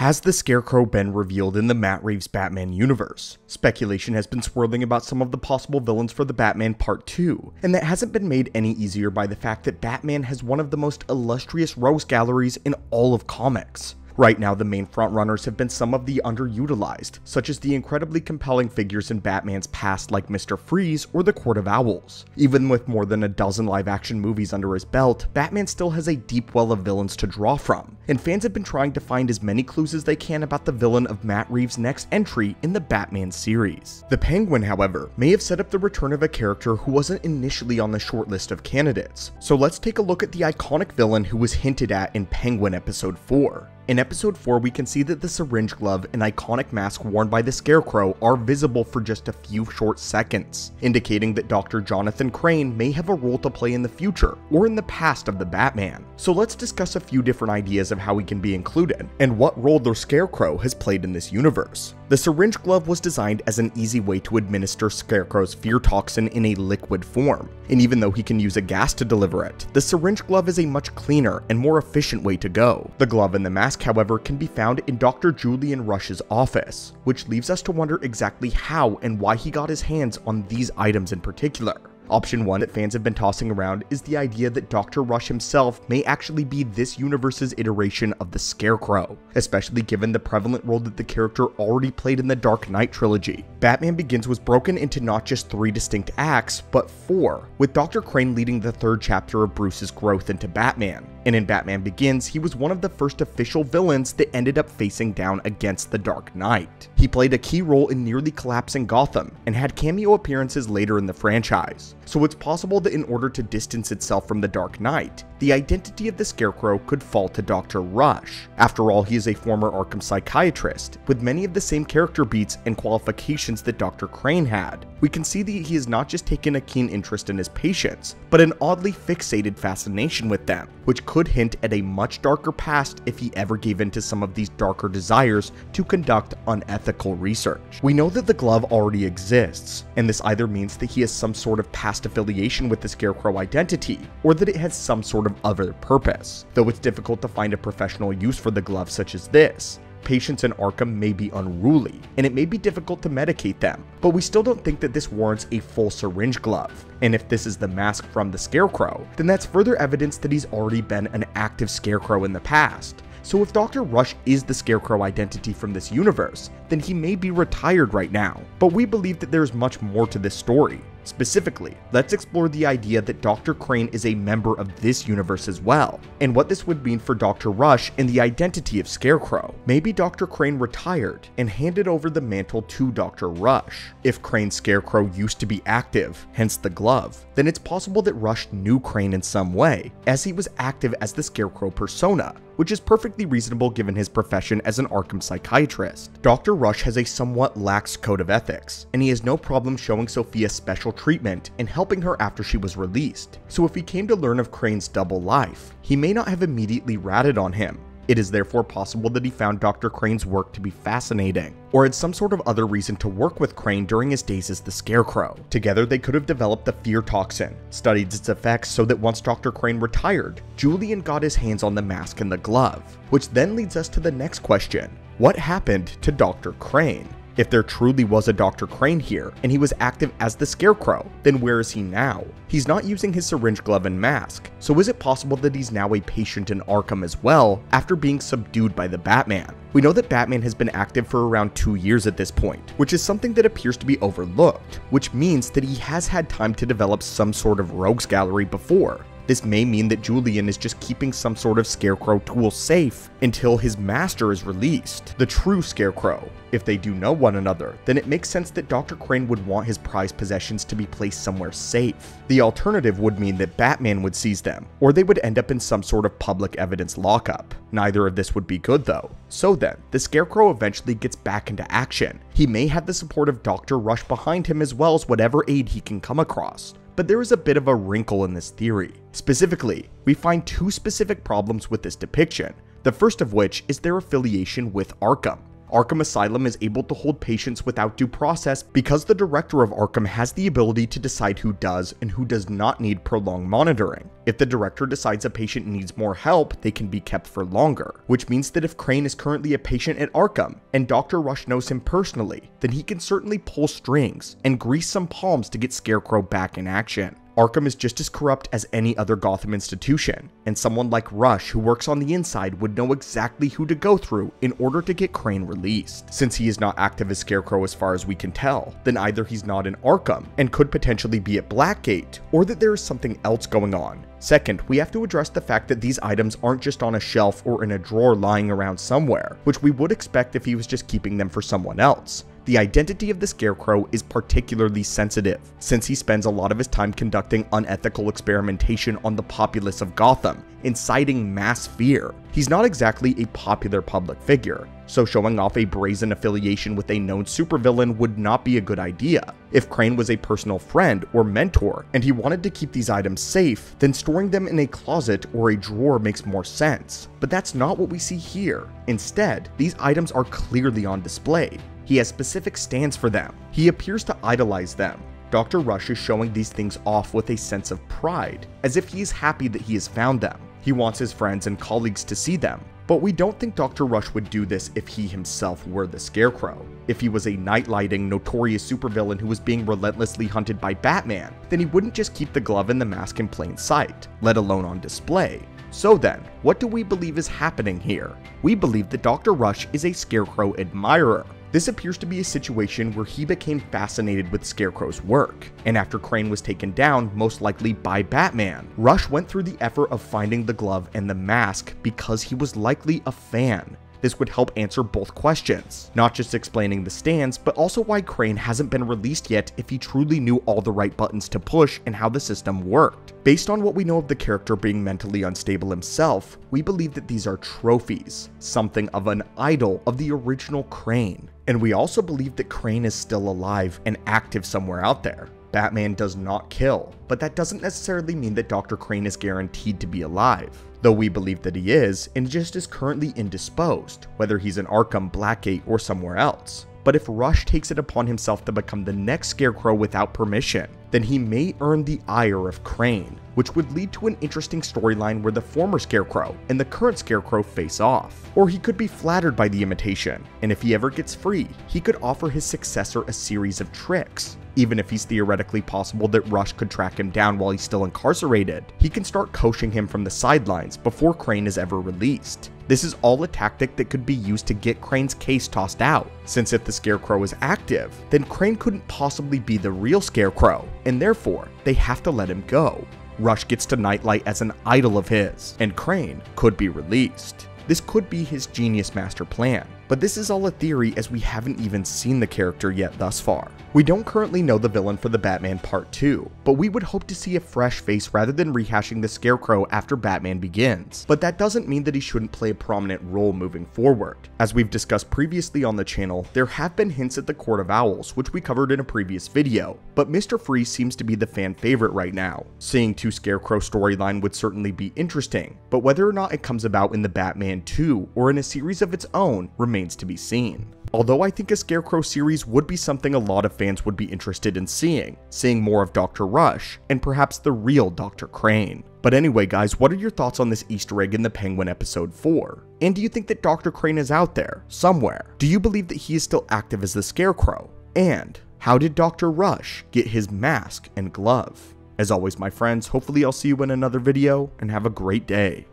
Has the Scarecrow been revealed in the Matt Reeves Batman universe? Speculation has been swirling about some of the possible villains for the Batman Part 2, and that hasn't been made any easier by the fact that Batman has one of the most illustrious rogues galleries in all of comics. Right now, the main frontrunners have been some of the underutilized, such as the incredibly compelling figures in Batman's past like Mr. Freeze or the Court of Owls. Even with more than a dozen live-action movies under his belt, Batman still has a deep well of villains to draw from, and fans have been trying to find as many clues as they can about the villain of Matt Reeves' next entry in the Batman series. The Penguin, however, may have set up the return of a character who wasn't initially on the shortlist of candidates, so let's take a look at the iconic villain who was hinted at in Penguin Episode 4. In Episode 4, we can see that the syringe glove and iconic mask worn by the Scarecrow are visible for just a few short seconds, indicating that Dr. Jonathan Crane may have a role to play in the future or in the past of the Batman. So let's discuss a few different ideas of how he can be included, and what role the Scarecrow has played in this universe. The syringe glove was designed as an easy way to administer Scarecrow's fear toxin in a liquid form, and even though he can use a gas to deliver it, the syringe glove is a much cleaner and more efficient way to go. The glove and the mask, however, can be found in Dr. Julian Rush's office, which leaves us to wonder exactly how and why he got his hands on these items in particular. Option 1 that fans have been tossing around is the idea that Dr. Rush himself may actually be this universe's iteration of the Scarecrow, especially given the prevalent role that the character already played in the Dark Knight trilogy. Batman Begins was broken into not just 3 distinct acts, but 4, with Dr. Crane leading the 3rd chapter of Bruce's growth into Batman. And in Batman Begins, he was one of the first official villains that ended up facing down against the Dark Knight. He played a key role in nearly collapsing Gotham, and had cameo appearances later in the franchise. So it's possible that in order to distance itself from the Dark Knight, the identity of the Scarecrow could fall to Dr. Rush. After all, he is a former Arkham psychiatrist, with many of the same character beats and qualifications that Dr. Crane had. We can see that he has not just taken a keen interest in his patients, but an oddly fixated fascination with them, which could hint at a much darker past if he ever gave in to some of these darker desires to conduct unethical research. We know that the glove already exists, and this either means that he has some sort of past affiliation with the Scarecrow identity, or that it has some sort of other purpose. Though it's difficult to find a professional use for the glove such as this, patients in Arkham may be unruly, and it may be difficult to medicate them, but we still don't think that this warrants a full syringe glove. And if this is the mask from the Scarecrow, then that's further evidence that he's already been an active Scarecrow in the past. So if Dr. Rush is the Scarecrow identity from this universe, then he may be retired right now. But we believe that there's much more to this story. Specifically, let's explore the idea that Dr. Crane is a member of this universe as well, and what this would mean for Dr. Rush and the identity of Scarecrow. Maybe Dr. Crane retired and handed over the mantle to Dr. Rush. If Crane's Scarecrow used to be active, hence the glove, then it's possible that Rush knew Crane in some way, as he was active as the Scarecrow persona, which is perfectly reasonable given his profession as an Arkham psychiatrist. Dr. Rush has a somewhat lax code of ethics, and he has no problem showing Sophia special treatment and helping her after she was released. So if he came to learn of Crane's double life, he may not have immediately ratted on him. It is therefore possible that he found Dr. Crane's work to be fascinating, or had some sort of other reason to work with Crane during his days as the Scarecrow. Together, they could have developed the fear toxin, studied its effects so that once Dr. Crane retired, Julian got his hands on the mask and the glove. Which then leads us to the next question: what happened to Dr. Crane? If there truly was a Dr. Crane here, and he was active as the Scarecrow, then where is he now? He's not using his syringe glove and mask, so is it possible that he's now a patient in Arkham as well, after being subdued by the Batman? We know that Batman has been active for around 2 years at this point, which is something that appears to be overlooked, which means that he has had time to develop some sort of rogues gallery before. This may mean that Julian is just keeping some sort of Scarecrow tool safe until his master is released, the true Scarecrow. If they do know one another, then it makes sense that Dr. Crane would want his prized possessions to be placed somewhere safe. The alternative would mean that Batman would seize them, or they would end up in some sort of public evidence lockup. Neither of this would be good though. So then, the Scarecrow eventually gets back into action. He may have the support of Dr. Rush behind him as well as whatever aid he can come across. But there is a bit of a wrinkle in this theory. Specifically, we find 2 specific problems with this depiction, the first of which is their affiliation with Arkham. Arkham Asylum is able to hold patients without due process because the director of Arkham has the ability to decide who does and who does not need prolonged monitoring. If the director decides a patient needs more help, they can be kept for longer, which means that if Crane is currently a patient at Arkham and Dr. Rush knows him personally, then he can certainly pull strings and grease some palms to get Scarecrow back in action. Arkham is just as corrupt as any other Gotham institution, and someone like Rush who works on the inside would know exactly who to go through in order to get Crane released. Since he is not active as Scarecrow as far as we can tell, then either he's not in Arkham and could potentially be at Blackgate, or that there is something else going on. Second, we have to address the fact that these items aren't just on a shelf or in a drawer lying around somewhere, which we would expect if he was just keeping them for someone else. The identity of the Scarecrow is particularly sensitive, since he spends a lot of his time conducting unethical experimentation on the populace of Gotham, inciting mass fear. He's not exactly a popular public figure, so showing off a brazen affiliation with a known supervillain would not be a good idea. If Crane was a personal friend or mentor, and he wanted to keep these items safe, then storing them in a closet or a drawer makes more sense. But that's not what we see here. Instead, these items are clearly on display. He has specific stands for them. He appears to idolize them. Dr. Rush is showing these things off with a sense of pride, as if he is happy that he has found them. He wants his friends and colleagues to see them, but we don't think Dr. Rush would do this if he himself were the Scarecrow. If he was a night-lighting, notorious supervillain who was being relentlessly hunted by Batman, then he wouldn't just keep the glove and the mask in plain sight, let alone on display. So then, what do we believe is happening here? We believe that Dr. Rush is a Scarecrow admirer. This appears to be a situation where he became fascinated with Scarecrow's work, and after Crane was taken down, most likely by Batman, Rush went through the effort of finding the glove and the mask because he was likely a fan. This would help answer both questions, not just explaining the stands, but also why Crane hasn't been released yet if he truly knew all the right buttons to push and how the system worked. Based on what we know of the character being mentally unstable himself, we believe that these are trophies, something of an idol of the original Crane. And we also believe that Crane is still alive and active somewhere out there. Batman does not kill, but that doesn't necessarily mean that Dr. Crane is guaranteed to be alive. Though we believe that he is, and just is currently indisposed, whether he's in Arkham, Blackgate, or somewhere else. But if Rush takes it upon himself to become the next Scarecrow without permission, then he may earn the ire of Crane, which would lead to an interesting storyline where the former Scarecrow and the current Scarecrow face off. Or he could be flattered by the imitation, and if he ever gets free, he could offer his successor a series of tricks. Even if he's theoretically possible that Rush could track him down while he's still incarcerated, he can start coaching him from the sidelines before Crane is ever released. This is all a tactic that could be used to get Crane's case tossed out, since if the Scarecrow is active, then Crane couldn't possibly be the real Scarecrow, and therefore, they have to let him go. Rush gets to Nightlight as an idol of his, and Crane could be released. This could be his genius master plan, but this is all a theory as we haven't even seen the character yet thus far. We don't currently know the villain for the Batman Part 2, but we would hope to see a fresh face rather than rehashing the Scarecrow after Batman Begins. But that doesn't mean that he shouldn't play a prominent role moving forward. As we've discussed previously on the channel, there have been hints at the Court of Owls, which we covered in a previous video, but Mr. Freeze seems to be the fan favorite right now. Seeing two Scarecrow storyline would certainly be interesting, but whether or not it comes about in the Batman 2 or in a series of its own remains to be seen. Although I think a Scarecrow series would be something a lot of fans would be interested in seeing more of Dr. Rush, and perhaps the real Dr. Crane. But anyway guys, what are your thoughts on this Easter egg in the Penguin episode 4? And do you think that Dr. Crane is out there, somewhere? Do you believe that he is still active as the Scarecrow? And how did Dr. Rush get his mask and glove? As always my friends, hopefully I'll see you in another video, and have a great day.